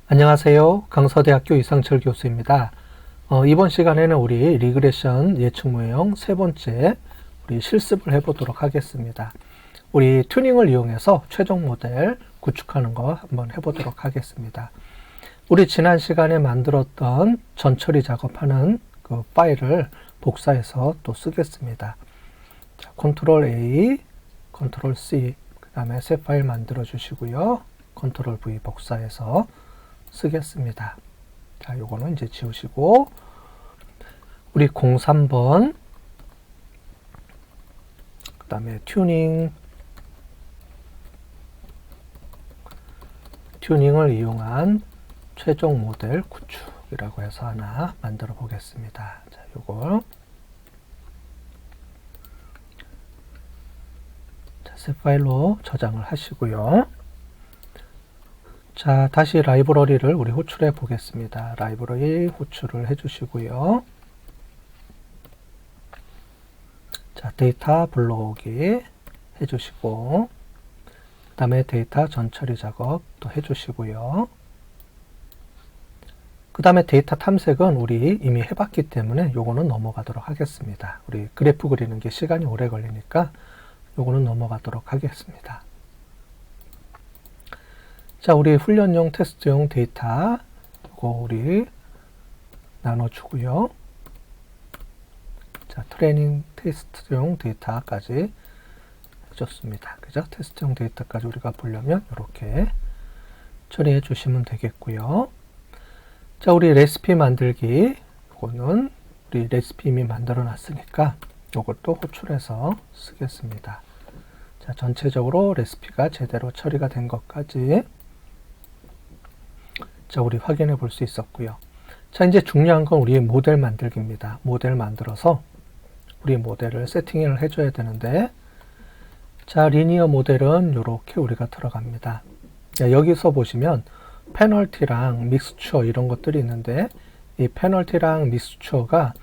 안녕하세요. 강서대학교 이상철 교수입니다. 이번 시간에는 우리 리그레션 예측 모형 세 번째 우리 실습을 해보도록 하겠습니다. 우리 튜닝을 이용해서 최종 모델 구축하는 거 한번 해보도록 하겠습니다. 우리 지난 시간에 만들었던 전처리 작업하는 그 파일을 복사해서 또 쓰겠습니다. 자, 컨트롤 A, 컨트롤 C, 그 다음에 새 파일 만들어 주시고요. 컨트롤 V 복사해서 쓰겠습니다. 자, 요거는 이제 지우시고, 우리 03번, 그 다음에 튜닝을 이용한 최종 모델 구축이라고 해서 하나 만들어 보겠습니다. 자, 요걸. 자, 새 파일로 저장을 하시고요. 자, 다시 라이브러리를 우리 호출해 보겠습니다. 라이브러리 호출을 해 주시고요. 자, 데이터 불러오기 해 주시고, 그 다음에 데이터 전처리 작업 또 해 주시고요. 그 다음에 데이터 탐색은 우리 이미 해봤기 때문에 요거는 넘어가도록 하겠습니다. 우리 그래프 그리는 게 시간이 오래 걸리니까 요거는 넘어가도록 하겠습니다. 자, 우리 훈련용 테스트용 데이터 이거 우리 나눠주고요. 자, 트레이닝 테스트용 데이터까지 해줬습니다. 그죠? 테스트용 데이터까지 우리가 보려면 이렇게 처리해 주시면 되겠고요. 자, 우리 레시피 만들기 이거는 우리 레시피 이미 만들어 놨으니까 이것도 호출해서 쓰겠습니다. 자, 전체적으로 레시피가 제대로 처리가 된 것까지 자, 우리 확인해 볼 수 있었고요. 자, 이제 중요한 건 우리 모델 만들기입니다. 모델 만들어서 우리 모델을 세팅을 해줘야 되는데, 자, 리니어 모델은 이렇게 우리가 들어갑니다. 자, 여기서 보시면 페널티랑 믹스처 이런 것들이 있는데, 이 페널티랑 믹스처가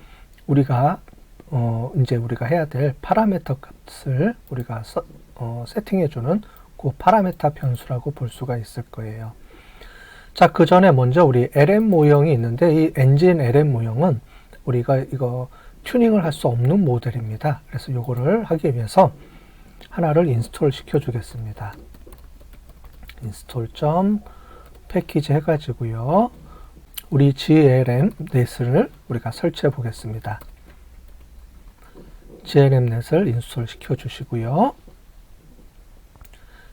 우리가 이제 우리가 해야 될 파라미터 값을 우리가 세팅해주는 그 파라미터 변수라고 볼 수가 있을 거예요. 자, 그 전에 먼저 우리 LM 모형이 있는데, 이 엔진 LM 모형은 우리가 이거 튜닝을 할 수 없는 모델입니다. 그래서 요거를 하기 위해서 하나를 인스톨 시켜 주겠습니다. 인스톨 패키지 해가지고요. 우리 GLM 넷을 우리가 설치해 보겠습니다. GLM 넷을 인스톨 시켜 주시고요.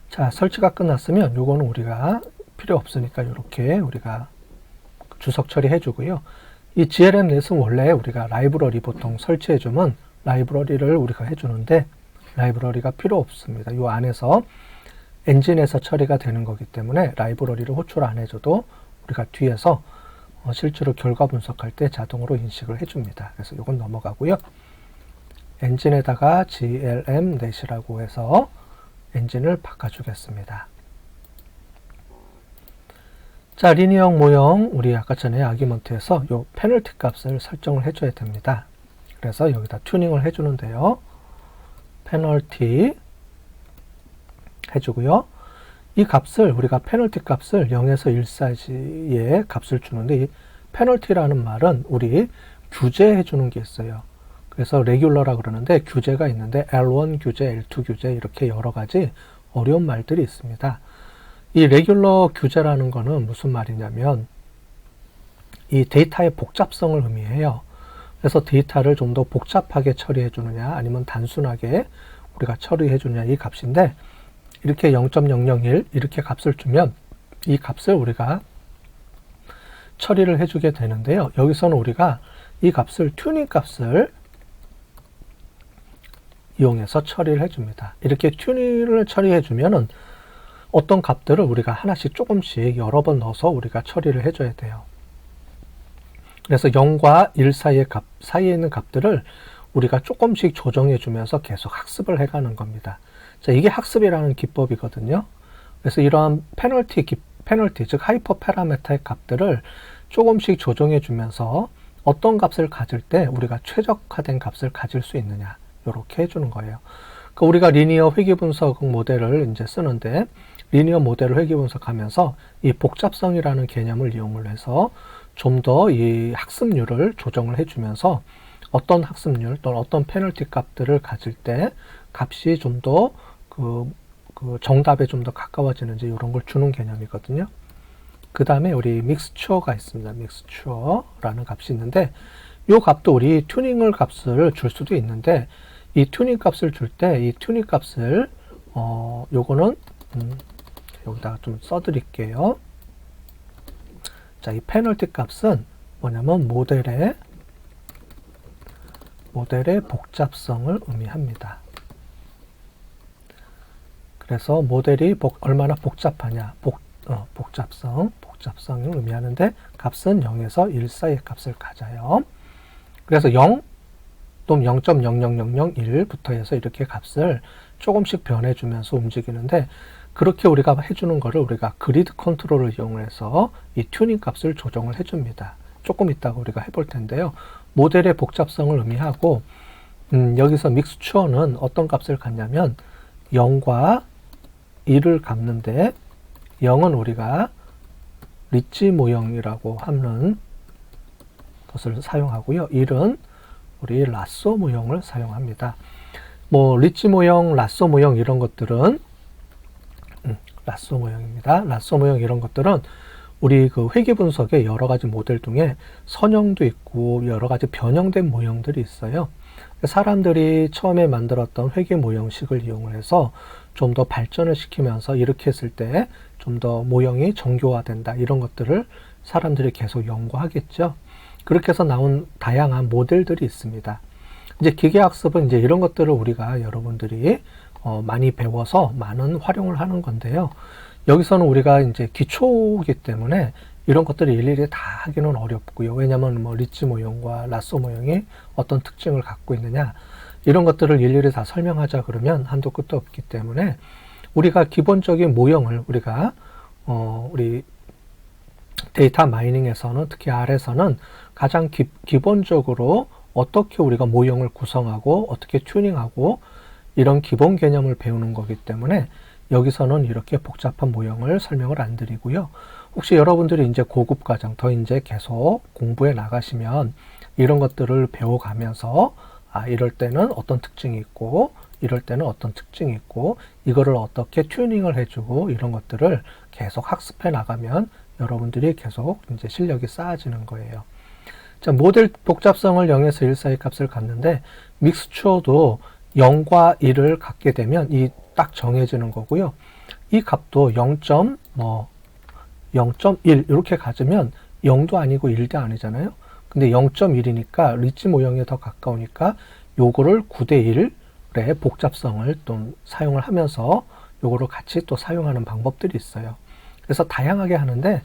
자, 설치가 끝났으면 요거는 우리가 필요 없으니까 이렇게 우리가 주석 처리해 주고요. 이 GLM 넷은 원래 우리가 라이브러리 보통 설치해 주면 라이브러리를 우리가 해 주는데 라이브러리가 필요 없습니다. 이 안에서 엔진에서 처리가 되는 거기 때문에 라이브러리를 호출 안 해줘도 우리가 뒤에서 실제로 결과 분석할 때 자동으로 인식을 해줍니다. 그래서 이건 넘어가고요. 엔진에다가 GLM 넷이라고 해서 엔진을 바꿔주겠습니다. 자, 리니어 모형 우리 아까 전에 아기먼트에서 요 페널티 값을 설정을 해줘야 됩니다. 그래서 여기다 튜닝을 해주는데요. 페널티 해주고요. 이 값을 우리가 페널티 값을 0에서 1 사이즈의 값을 주는데, 이 페널티라는 말은 우리 규제해 주는 게 있어요. 그래서 레귤러라 그러는데 규제가 있는데 L1 규제, L2 규제 이렇게 여러 가지 어려운 말들이 있습니다. 이 레귤러 규제라는 거는 무슨 말이냐면 이 데이터의 복잡성을 의미해요. 그래서 데이터를 좀 더 복잡하게 처리해 주느냐 아니면 단순하게 우리가 처리해 주느냐 이 값인데, 이렇게 0.001 이렇게 값을 주면 이 값을 우리가 처리를 해주게 되는데요. 여기서는 우리가 이 값을 튜닝 값을 이용해서 처리를 해줍니다. 이렇게 튜닝을 처리해 주면은 어떤 값들을 우리가 하나씩 조금씩 여러 번 넣어서 우리가 처리를 해줘야 돼요. 그래서 0과 1 사이의 사이에 있는 값들을 우리가 조금씩 조정해 주면서 계속 학습을 해가는 겁니다. 자, 이게 학습이라는 기법이거든요. 그래서 이러한 페널티, 즉 하이퍼 파라미터의 값들을 조금씩 조정해 주면서 어떤 값을 가질 때 우리가 최적화된 값을 가질 수 있느냐, 이렇게 해주는 거예요. 그러니까 우리가 리니어 회귀 분석 모델을 이제 쓰는데 리니어 모델을 회귀 분석하면서 이 복잡성이라는 개념을 이용을 해서 좀 더 이 학습률을 조정을 해주면서 어떤 학습률 또는 어떤 페널티 값들을 가질 때 값이 좀 더 그 정답에 좀 더 가까워지는지 이런 걸 주는 개념이거든요. 그 다음에 우리 믹스추어가 있습니다. 믹스추어라는 값이 있는데 이 값도 우리 튜닝을 값을 줄 수도 있는데 이 튜닝 값을 줄 때 이 튜닝 값을 요거는 여기다가 좀 써드릴게요. 자, 이 페널티 값은 뭐냐면 모델의 복잡성을 의미합니다. 그래서 모델이 얼마나 복잡하냐, 복잡성을 의미하는데 값은 0에서 1 사이의 값을 가져요. 그래서 0 또는 0.00001부터 해서 이렇게 값을 조금씩 변해주면서 움직이는데 그렇게 우리가 해주는 거를 우리가 그리드 컨트롤을 이용해서 이 튜닝 값을 조정을 해줍니다. 조금 이따가 우리가 해볼 텐데요. 모델의 복잡성을 의미하고 여기서 믹스추어는 어떤 값을 갖냐면 0과 1을 갖는데 0은 우리가 리치 모형이라고 하는 것을 사용하고요. 1은 우리 라쏘 모형을 사용합니다. 뭐 리치 모형, 라쏘 모형 이런 것들은 라쏘 모형입니다. 라쏘 모형 이런 것들은 우리 그 회귀 분석의 여러 가지 모델 중에 선형도 있고 여러 가지 변형된 모형들이 있어요. 사람들이 처음에 만들었던 회귀 모형식을 이용을 해서 좀 더 발전을 시키면서 이렇게 했을 때 좀 더 모형이 정교화된다 이런 것들을 사람들이 계속 연구하겠죠. 그렇게 해서 나온 다양한 모델들이 있습니다. 이제 기계학습은 이제 이런 것들을 우리가 여러분들이 많이 배워서 많은 활용을 하는 건데요. 여기서는 우리가 이제 기초이기 때문에 이런 것들을 일일이 다 하기는 어렵고요. 왜냐하면 뭐 리치 모형과 라쏘 모형이 어떤 특징을 갖고 있느냐 이런 것들을 일일이 다 설명하자 그러면 한도 끝도 없기 때문에 우리가 기본적인 모형을 우리가 우리 데이터 마이닝에서는 특히 R에서는 가장 기본적으로 어떻게 우리가 모형을 구성하고 어떻게 튜닝하고 이런 기본 개념을 배우는 거기 때문에 여기서는 이렇게 복잡한 모형을 설명을 안 드리고요. 혹시 여러분들이 이제 고급 과정 더 이제 계속 공부해 나가시면 이런 것들을 배워가면서 이럴 때는 어떤 특징이 있고 이럴 때는 어떤 특징이 있고 이거를 어떻게 튜닝을 해주고 이런 것들을 계속 학습해 나가면 여러분들이 계속 이제 실력이 쌓아지는 거예요. 자, 모델 복잡성을 0에서 1 사이 값을 갖는데 믹스추어도 0과 1을 갖게 되면 이 딱 정해지는 거고요. 이 값도 0.1 이렇게 가지면 0도 아니고 1도 아니잖아요. 근데 0.1이니까 리치 모형에 더 가까우니까 요거를 9대 1의 복잡성을 또 사용을 하면서 요거를 같이 또 사용하는 방법들이 있어요. 그래서 다양하게 하는데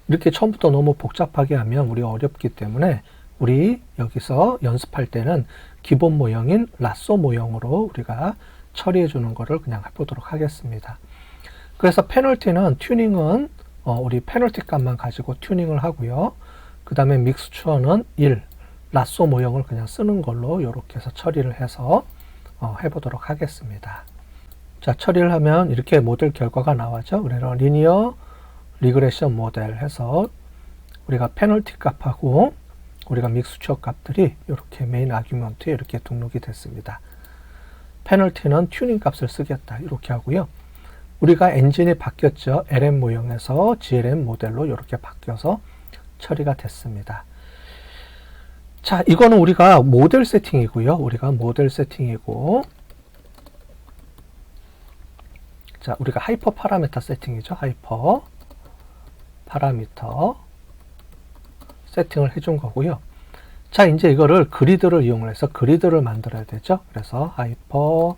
이렇게 처음부터 너무 복잡하게 하면 우리 어렵기 때문에 우리 여기서 연습할 때는 기본 모형인 라쏘 모형으로 우리가 처리해 주는 거를 그냥 해보도록 하겠습니다. 그래서 페널티는 튜닝은 우리 페널티 값만 가지고 튜닝을 하고요. 그 다음에 믹스추어는 1, 라쏘 모형을 그냥 쓰는 걸로 이렇게 해서 처리를 해서 해보도록 하겠습니다. 자, 처리를 하면 이렇게 모델 결과가 나와죠. 그래서 리니어 리그레션 모델 해서 우리가 페널티 값하고 우리가 믹스추어 값들이 이렇게 메인 아규먼트에 이렇게 등록이 됐습니다. 페널티는 튜닝 값을 쓰겠다 이렇게 하고요. 우리가 엔진이 바뀌었죠. LM 모형에서 GLM 모델로 이렇게 바뀌어서 처리가 됐습니다. 자, 이거는 우리가 모델 세팅이고요. 자, 우리가 하이퍼 파라미터 세팅이죠. 하이퍼 파라미터 세팅을 해준 거고요. 자, 이제 이거를 그리드를 이용을 해서 그리드를 만들어야 되죠. 그래서 하이퍼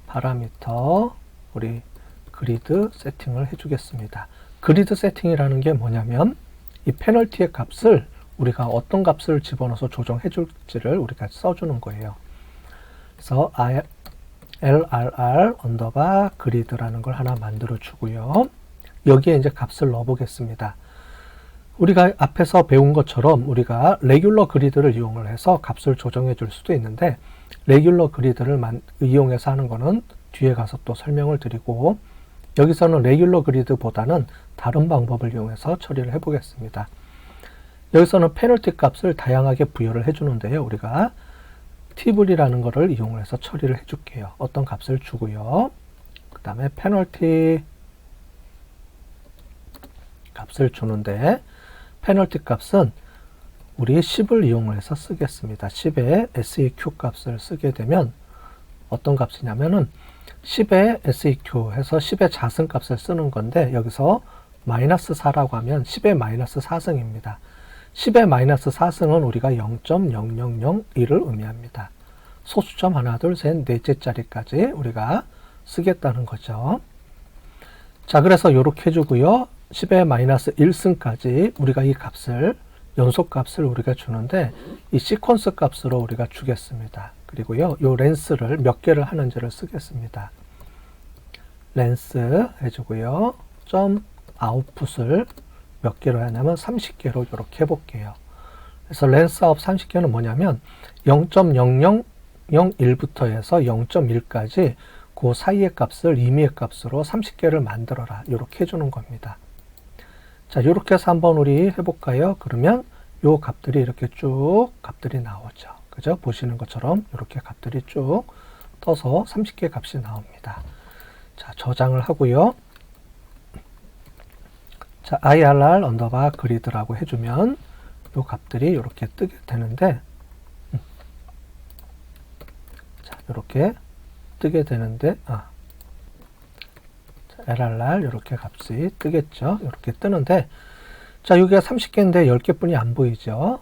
파라미터 우리 그리드 세팅을 해주겠습니다. 그리드 세팅이라는 게 뭐냐면 이 페널티의 값을 우리가 어떤 값을 집어넣어서 조정해 줄지를 우리가 써주는 거예요. 그래서 LRR 언더바 그리드라는 걸 하나 만들어 주고요. 여기에 이제 값을 넣어 보겠습니다. 우리가 앞에서 배운 것처럼 우리가 레귤러 그리드를 이용을 해서 값을 조정해 줄 수도 있는데 레귤러 그리드를 이용해서 하는 거는 뒤에 가서 또 설명을 드리고 여기서는 레귤러 그리드보다는 다른 방법을 이용해서 처리를 해보겠습니다. 여기서는 페널티 값을 다양하게 부여를 해주는데요. 우리가 팁을이라는 것을 이용을 해서 처리를 해줄게요. 어떤 값을 주고요. 그 다음에 페널티 값을 주는데 페널티 값은 우리 10을 이용해서 쓰겠습니다. 10의 seq 값을 쓰게 되면 어떤 값이냐면은 10의 seq 해서 10의 자승 값을 쓰는 건데 여기서 마이너스 4라고 하면 10의 마이너스 4승입니다. 10의 마이너스 4승은 우리가 0.0001을 의미합니다. 소수점 하나, 둘, 셋, 넷째짜리까지 우리가 쓰겠다는 거죠. 자, 그래서 이렇게 해주고요. 10의 마이너스 1승까지 우리가 이 값을 연속값을 우리가 주는데 이 시퀀스 값으로 우리가 주겠습니다. 그리고요, 요 렌스를 몇 개를 하는지를 쓰겠습니다. 렌스 해주고요. 점 아웃풋을 몇 개로 하냐면 30개로 이렇게 해볼게요. 그래서 렌스 아웃 30개는 뭐냐면 0.0001부터 해서 0.1까지 그 사이의 값을 임의의 값으로 30개를 만들어라. 이렇게 해주는 겁니다. 자, 이렇게 해서 한번 우리 해볼까요? 그러면 요 값들이 이렇게 쭉 값들이 나오죠. 그죠? 보시는 것처럼 이렇게 값들이 쭉 떠서 30개 값이 나옵니다. 자, 저장을 하고요. 자, IRR 언더바 그리드라고 해주면 요 값들이 이렇게 뜨게 되는데, 자, 이렇게 뜨게 되는데, LRR 이렇게 값이 뜨겠죠. 이렇게 뜨는데, 자, 여기가 30개인데 10개뿐이 안 보이죠.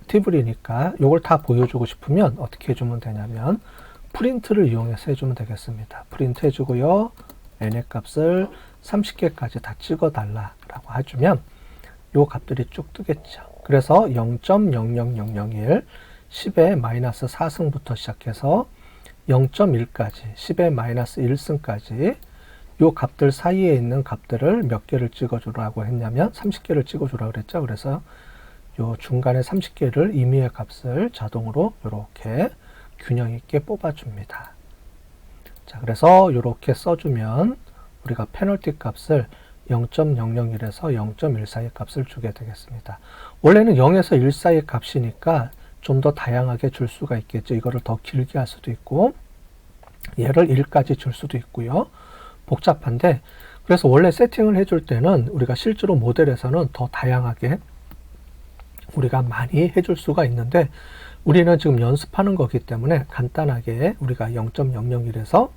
팁을이니까 요걸 다 보여주고 싶으면 어떻게 해주면 되냐면 프린트를 이용해서 해주면 되겠습니다. 프린트 해주고요. n의 값을 30개까지 다 찍어달라라고 해주면 요 값들이 쭉 뜨겠죠. 그래서 0.00001 10의 마이너스 4승부터 시작해서 0.1까지 10의 마이너스 1승까지 요 값들 사이에 있는 값들을 몇 개를 찍어주라고 했냐면 30개를 찍어주라고 그랬죠. 그래서 요 중간에 30개를 임의의 값을 자동으로 이렇게 균형 있게 뽑아줍니다. 자, 그래서 이렇게 써주면 우리가 페널티 값을 0.001에서 0.1 사이의 값을 주게 되겠습니다. 원래는 0에서 1 사이의 값이니까 좀 더 다양하게 줄 수가 있겠죠. 이거를 더 길게 할 수도 있고 얘를 1까지 줄 수도 있고요. 복잡한데, 그래서 원래 세팅을 해줄 때는 우리가 실제로 모델에서는 더 다양하게 우리가 많이 해줄 수가 있는데 우리는 지금 연습하는 거기 때문에 간단하게 우리가 0.001에서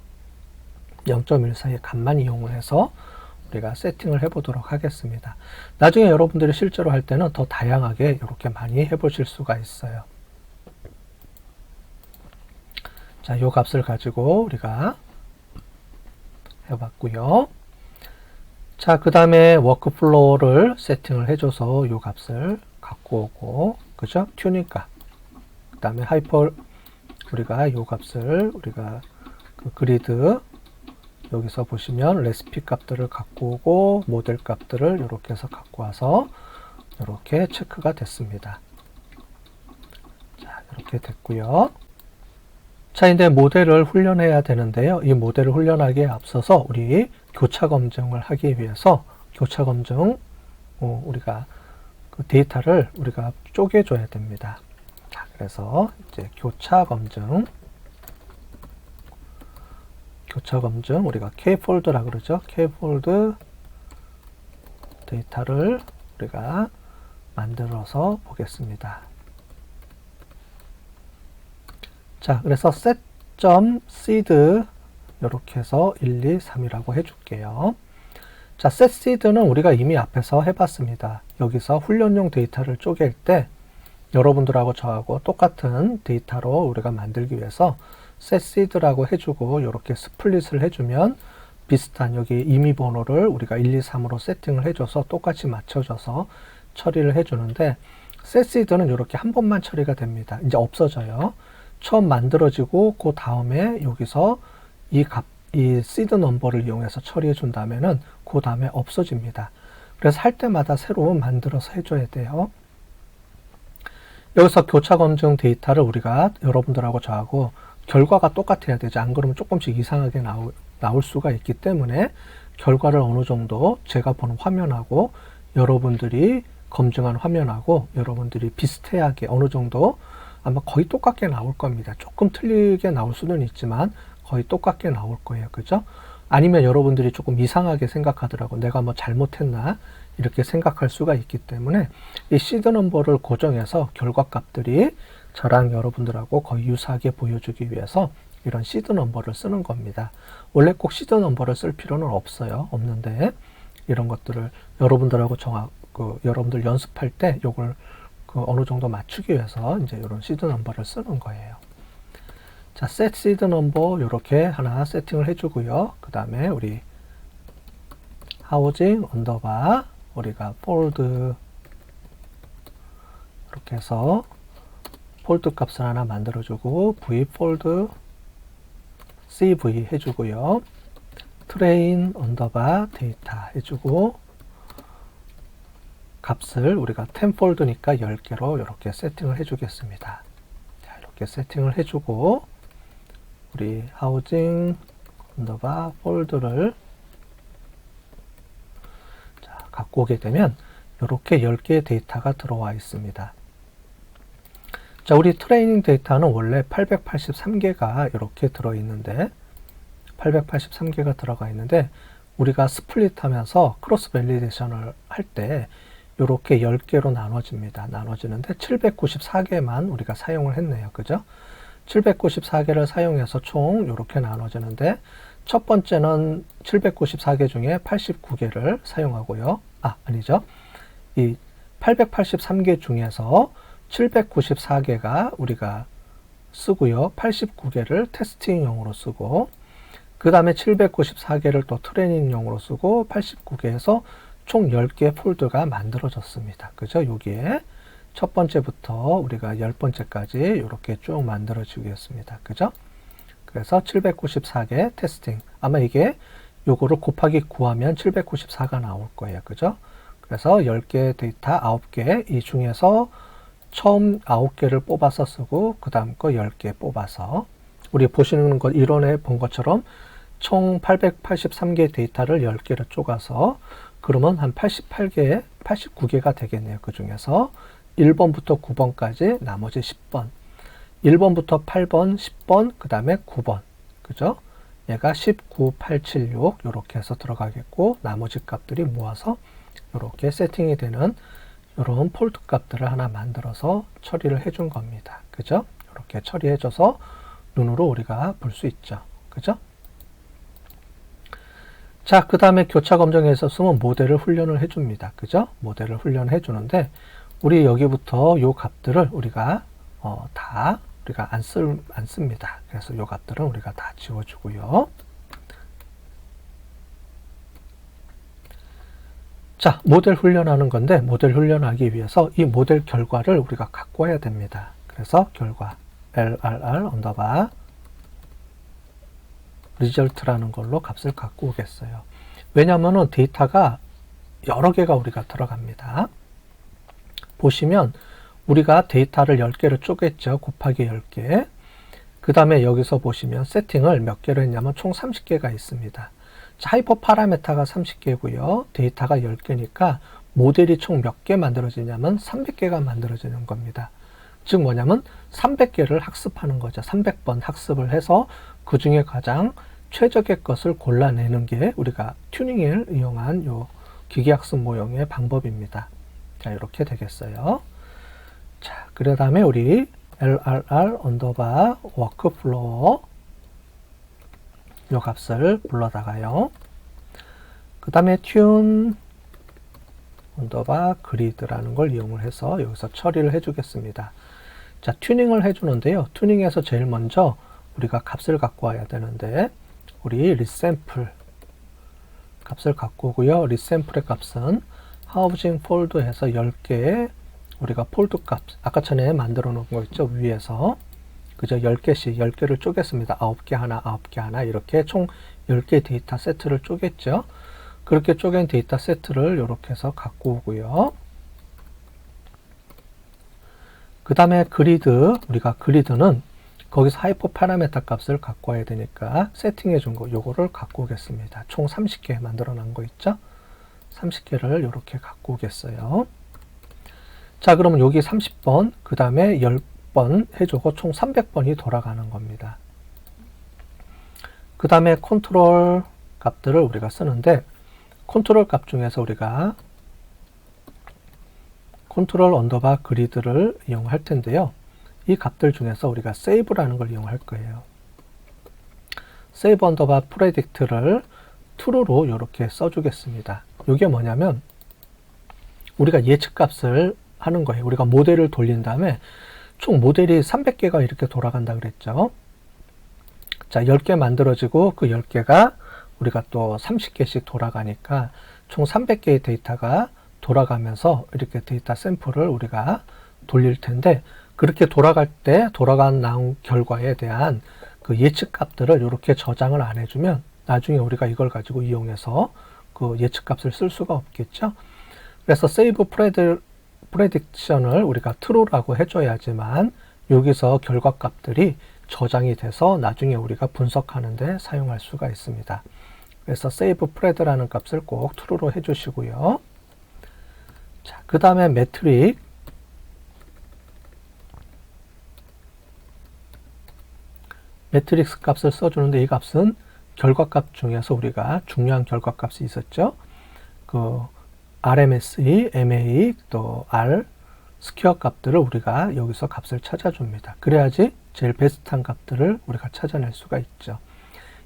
0.1 사이의 값만 이용을 해서 우리가 세팅을 해보도록 하겠습니다. 나중에 여러분들이 실제로 할 때는 더 다양하게 이렇게 많이 해보실 수가 있어요. 자, 요 값을 가지고 우리가 해봤고요. 자, 그 다음에 워크플로우를 세팅을 해줘서 요 값을 갖고 오고, 그죠? 튜닝 값. 그 다음에 하이퍼, 우리가 요 값을, 우리가 그 그리드, 여기서 보시면 레시피 값들을 갖고 오고, 모델 값들을 이렇게 해서 갖고 와서, 이렇게 체크가 됐습니다. 자, 이렇게 됐고요. 자, 이제 모델을 훈련해야 되는데요. 이 모델을 훈련하기에 앞서서 우리 교차 검증을 하기 위해서 교차 검증, 우리가 그 데이터를 우리가 쪼개줘야 됩니다. 자, 그래서 이제 교차 검증 우리가 K폴드라 그러죠. K폴드 데이터를 우리가 만들어서 보겠습니다. 자, 그래서 set.seed 이렇게 해서 1, 2, 3이라고 해줄게요. 자, setSeed는 우리가 이미 앞에서 해봤습니다. 여기서 훈련용 데이터를 쪼갤 때 여러분들하고 저하고 똑같은 데이터로 우리가 만들기 위해서 setSeed라고 해주고 이렇게 스플릿을 해주면 비슷한 여기 임의 번호를 우리가 1, 2, 3으로 세팅을 해줘서 똑같이 맞춰줘서 처리를 해주는데 setSeed는 이렇게 한 번만 처리가 됩니다. 이제 없어져요. 처음 만들어지고 그 다음에 여기서 이 시드 넘버를 이용해서 처리해 준 다음에는 그 다음에 없어집니다. 그래서 할 때마다 새로 만들어서 해줘야 돼요. 여기서 교차 검증 데이터를 우리가 여러분들하고 저하고 결과가 똑같아야 되죠. 안 그러면 조금씩 이상하게 나올 수가 있기 때문에 결과를 어느 정도 제가 본 화면하고 여러분들이 검증한 화면하고 여러분들이 비슷하게 어느 정도 아마 거의 똑같게 나올 겁니다. 조금 틀리게 나올 수는 있지만 거의 똑같게 나올 거예요. 그죠? 아니면 여러분들이 조금 이상하게 생각하더라고. 내가 뭐 잘못했나? 이렇게 생각할 수가 있기 때문에 이 시드 넘버를 고정해서 결과값들이 저랑 여러분들하고 거의 유사하게 보여주기 위해서 이런 시드 넘버를 쓰는 겁니다. 원래 꼭 시드 넘버를 쓸 필요는 없어요. 없는데 이런 것들을 여러분들하고 여러분들 연습할 때 요걸 어느 정도 맞추기 위해서 이제 이런 시드 넘버를 쓰는 거예요. 자, set seed number 이렇게 하나 세팅을 해주고요. 그 다음에 우리 housing 언더바 우리가 fold 이렇게 해서 폴드 값을 하나 만들어주고 v fold cv 해주고요. train 언더바 데이터 해주고 값을 우리가 10폴드니까 10개로 이렇게 세팅을 해주겠습니다. 자, 이렇게 세팅을 해주고 우리 하우징 언더바 폴드를 자, 갖고 오게 되면 이렇게 10개의 데이터가 들어와 있습니다. 자, 우리 트레이닝 데이터는 원래 883개가 이렇게 들어있는데 883개가 들어가 있는데 우리가 스플릿 하면서 크로스 밸리데이션을 할 때 이렇게 10개로 나눠집니다. 나눠지는데 794개만 우리가 사용을 했네요. 그죠? 794개를 사용해서 총 이렇게 나눠지는데 첫 번째는 794개 중에 89개를 사용하고요. 아니죠. 이 883개 중에서 794개가 우리가 쓰고요. 89개를 테스팅용으로 쓰고 그 다음에 794개를 또 트레이닝용으로 쓰고 89개에서 총 10개의 폴드가 만들어졌습니다. 그죠? 여기에 첫 번째부터 우리가 10번째까지 이렇게 쭉 만들어 주겠습니다. 그죠? 그래서 794개 테스팅. 아마 이게 요거를 곱하기 9하면 794가 나올 거예요. 그죠? 그래서 10개 데이터 9개 이 중에서 처음 9개를 뽑아서 쓰고 그 다음 거 10개 뽑아서 우리 보시는 것 이론에 본 것처럼 총 883개 데이터를 10개를 쪼가서 그러면 한 88개, 89개가 되겠네요. 그 중에서 1번부터 9번까지 나머지 10번. 1번부터 8번, 10번, 그 다음에 9번. 그죠? 얘가 19, 8, 7, 6 이렇게 해서 들어가겠고 나머지 값들이 모아서 이렇게 세팅이 되는 이런 폴드 값들을 하나 만들어서 처리를 해준 겁니다. 그죠? 이렇게 처리해줘서 눈으로 우리가 볼 수 있죠. 그죠? 자, 그 다음에 교차 검정에 있었으면 모델을 훈련을 해줍니다. 그죠? 모델을 훈련해 주는데, 우리 여기부터 요 값들을 우리가, 우리가 안 씁니다. 그래서 요 값들은 우리가 다 지워주고요. 자, 모델 훈련하는 건데, 모델 훈련하기 위해서 이 모델 결과를 우리가 갖고 와야 됩니다. 그래서 결과, LRR 언더바 result라는 걸로 값을 갖고 오겠어요. 왜냐하면 데이터가 여러 개가 우리가 들어갑니다. 보시면 우리가 데이터를 10개를 쪼갰죠. 곱하기 10개. 그 다음에 여기서 보시면 세팅을 몇 개로 했냐면 총 30개가 있습니다. 자, 하이퍼 파라메타가 30개고요. 데이터가 10개니까 모델이 총 몇 개 만들어지냐면 300개가 만들어지는 겁니다. 즉 뭐냐면 300개를 학습하는 거죠. 300번 학습을 해서 그 중에 가장 최적의 것을 골라내는 게 우리가 튜닝을 이용한 요 기계학습 모형의 방법입니다. 자, 이렇게 되겠어요. 자, 그 다음에 우리 LRR 언더바 워크플로어 요 값을 불러다가요. 그 다음에 튠 언더바 그리드라는 걸 이용을 해서 여기서 처리를 해주겠습니다. 자, 튜닝을 해주는데요. 튜닝에서 제일 먼저 우리가 값을 갖고 와야 되는데 우리 리샘플 값을 갖고 오고요. 리샘플의 값은 하우징 폴드 해서 10개의 우리가 폴드 값 아까 전에 만들어 놓은 거 있죠. 위에서 그죠? 10개씩 10개를 쪼갰습니다. 9개 하나 9개 하나 이렇게 총 10개 데이터 세트를 쪼갰죠. 그렇게 쪼갠 데이터 세트를 이렇게 해서 갖고 오고요. 그 다음에 그리드 우리가 그리드는 거기서 하이퍼 파라메타 값을 갖고 와야 되니까 세팅해 준 거 요거를 갖고 오겠습니다. 총 30개 만들어 놓은 거 있죠? 30개를 이렇게 갖고 오겠어요. 자, 그러면 여기 30번, 그 다음에 10번 해주고 총 300번이 돌아가는 겁니다. 그 다음에 컨트롤 값들을 우리가 쓰는데, 컨트롤 값 중에서 우리가 컨트롤 언더바 그리드를 이용할 텐데요. 이 값들 중에서 우리가 세이브라는 걸 이용할 거예요. 세이브 언더바 프레딕트를 true로 이렇게 써주겠습니다. 이게 뭐냐면 우리가 예측 값을 하는 거예요. 우리가 모델을 돌린 다음에 총 모델이 300개가 이렇게 돌아간다 그랬죠. 자, 10개 만들어지고 그 10개가 우리가 또 30개씩 돌아가니까 총 300개의 데이터가 돌아가면서 이렇게 데이터 샘플을 우리가 돌릴 텐데, 그렇게 돌아갈 때 나온 결과에 대한 그 예측 값들을 이렇게 저장을 안 해주면 나중에 우리가 이걸 가지고 이용해서 그 예측 값을 쓸 수가 없겠죠. 그래서 세이브 프레딕션을 우리가 true라고 해줘야지만 여기서 결과 값들이 저장이 돼서 나중에 우리가 분석하는 데 사용할 수가 있습니다. 그래서 save pred라는 값을 꼭 true로 해주시고요. 자, 그 다음에 매트릭스 값을 써주는데, 이 값은 결과값 중에서 우리가 중요한 결과값이 있었죠. 그 RMSE, MA, 또 R, 스퀘어 값들을 우리가 여기서 값을 찾아줍니다. 그래야지 제일 베스트한 값들을 우리가 찾아낼 수가 있죠.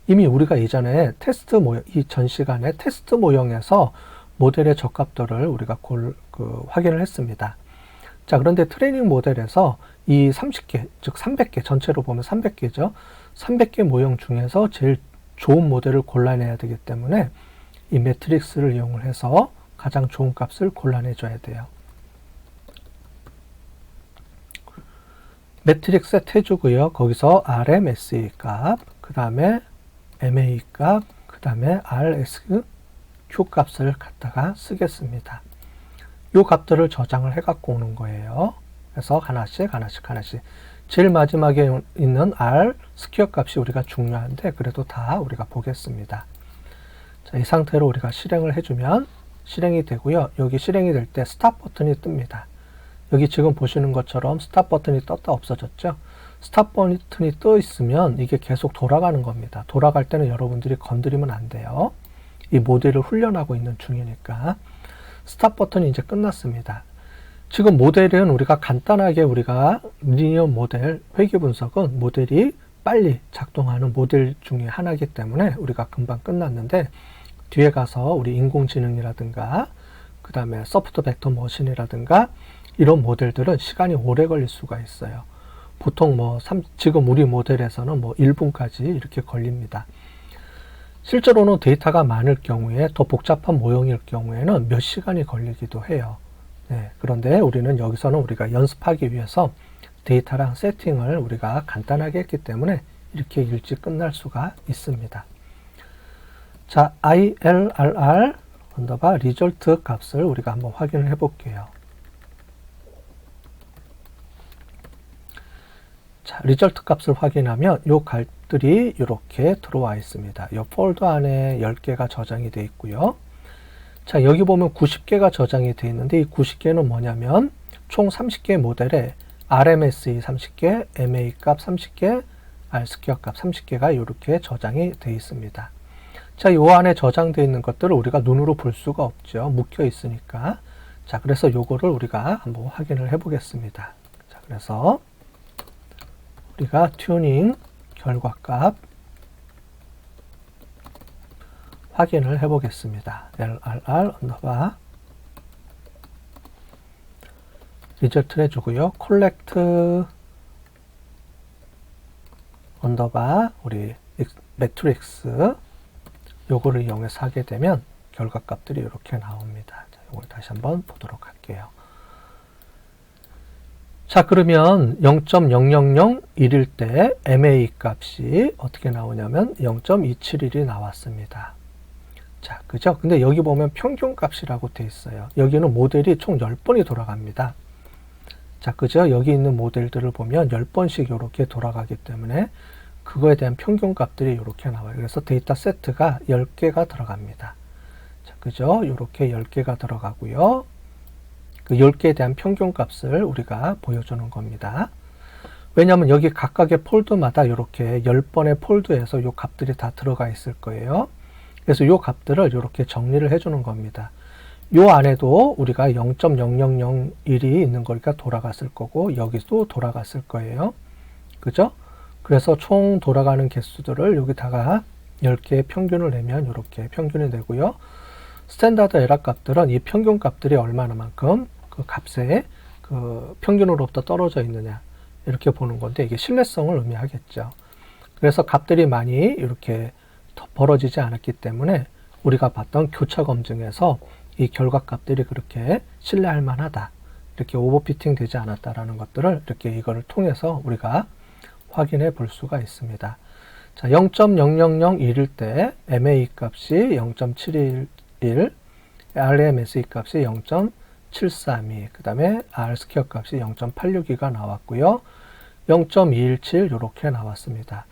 이미 우리가 예전에 테스트 모형, 이 전 시간에 테스트 모형에서 모델의 적합도를 우리가 확인을 했습니다. 자, 그런데 트레이닝 모델에서 이 30개, 즉 300개, 전체로 보면 300개죠. 300개 모형 중에서 제일 좋은 모델을 골라내야 되기 때문에 이 매트릭스를 이용을 해서 가장 좋은 값을 골라내줘야 돼요. 매트릭스 셋 해주고요. 거기서 RMSE 값, 그 다음에 MA 값, 그 다음에 RSQ 값을 갖다가 쓰겠습니다. 이 값들을 저장을 해갖고 오는 거예요. 그래서 하나씩. 제일 마지막에 있는 R 스퀘어 값이 우리가 중요한데 그래도 다 우리가 보겠습니다. 자, 이 상태로 우리가 실행을 해주면 실행이 되고요. 여기 실행이 될 때 스탑 버튼이 뜹니다. 여기 지금 보시는 것처럼 스탑 버튼이 떴다 없어졌죠. 스탑 버튼이 떠 있으면 이게 계속 돌아가는 겁니다. 돌아갈 때는 여러분들이 건드리면 안 돼요. 이 모델을 훈련하고 있는 중이니까. 스탑 버튼이 이제 끝났습니다. 지금 모델은 우리가 간단하게 우리가 리니어 모델 회귀 분석은 모델이 빨리 작동하는 모델 중에 하나이기 때문에 우리가 금방 끝났는데, 뒤에 가서 우리 인공지능이라든가 그 다음에 소프트 벡터 머신이라든가 이런 모델들은 시간이 오래 걸릴 수가 있어요. 보통 지금 우리 모델에서는 1분까지 이렇게 걸립니다. 실제로는 데이터가 많을 경우에, 더 복잡한 모형일 경우에는 몇 시간이 걸리기도 해요. 네, 그런데 우리는 여기서는 우리가 연습하기 위해서 데이터랑 세팅을 우리가 간단하게 했기 때문에 이렇게 일찍 끝날 수가 있습니다. 자, ILRR 언더바 리졸트 값을 우리가 한번 확인을 해 볼게요. 자, 리졸트 값을 확인하면 요 값들이 이렇게 들어와 있습니다. 이 폴더 안에 10개가 저장이 되어 있고요. 자, 여기 보면 90개가 저장이 되어 있는데 이 90개는 뭐냐면 총 30개 모델에 RMSE 30개, MA 값 30개, R스퀘어 값 30개가 이렇게 저장이 되어 있습니다. 자, 이 안에 저장되어 있는 것들을 우리가 눈으로 볼 수가 없죠. 묶여 있으니까. 자, 그래서 요거를 우리가 한번 확인을 해 보겠습니다. 자, 그래서 우리가 튜닝 결과값 확인을 해 보겠습니다. LRR 언더바 리절트를 해주고요. 콜렉트 언더바 우리 매트릭스 요거를 이용해서 하게 되면 결과값들이 이렇게 나옵니다. 자, 요걸 다시 한번 보도록 할게요. 자, 그러면 0.0001일 때 MA 값이 어떻게 나오냐면 0.271이 나왔습니다. 자, 그죠? 근데 여기 보면 평균 값이라고 되어 있어요. 여기는 모델이 총 10번이 돌아갑니다. 자, 그죠? 여기 있는 모델들을 보면 10번씩 이렇게 돌아가기 때문에 그거에 대한 평균 값들이 이렇게 나와요. 그래서 데이터 세트가 10개가 들어갑니다. 자, 그죠? 이렇게 10개가 들어가고요. 그 10개에 대한 평균 값을 우리가 보여주는 겁니다. 왜냐하면 여기 각각의 폴드마다 이렇게 10번의 폴드에서 이 값들이 다 들어가 있을 거예요. 그래서 이 값들을 이렇게 정리를 해주는 겁니다. 요 안에도 우리가 0.0001이 있는 거니까 돌아갔을 거고 여기도 돌아갔을 거예요. 그죠? 그래서 총 돌아가는 개수들을 여기다가 10개의 평균을 내면 이렇게 평균이 되고요. 스탠다드 에러 값들은 이 평균 값들이 얼마나만큼 그 값에 그 평균으로부터 떨어져 있느냐 이렇게 보는 건데 이게 신뢰성을 의미하겠죠. 그래서 값들이 많이 이렇게 벌어지지 않았기 때문에 우리가 봤던 교차 검증에서 이 결과 값들이 그렇게 신뢰할 만하다. 이렇게 오버피팅 되지 않았다라는 것들을 이렇게 이거를 통해서 우리가 확인해 볼 수가 있습니다. 자, 0.0001일 때 MA 값이 0.711, RMSE 값이 0.732, 그 다음에 R 스퀘어 값이 0.862가 나왔고요. 0.217 이렇게 나왔습니다.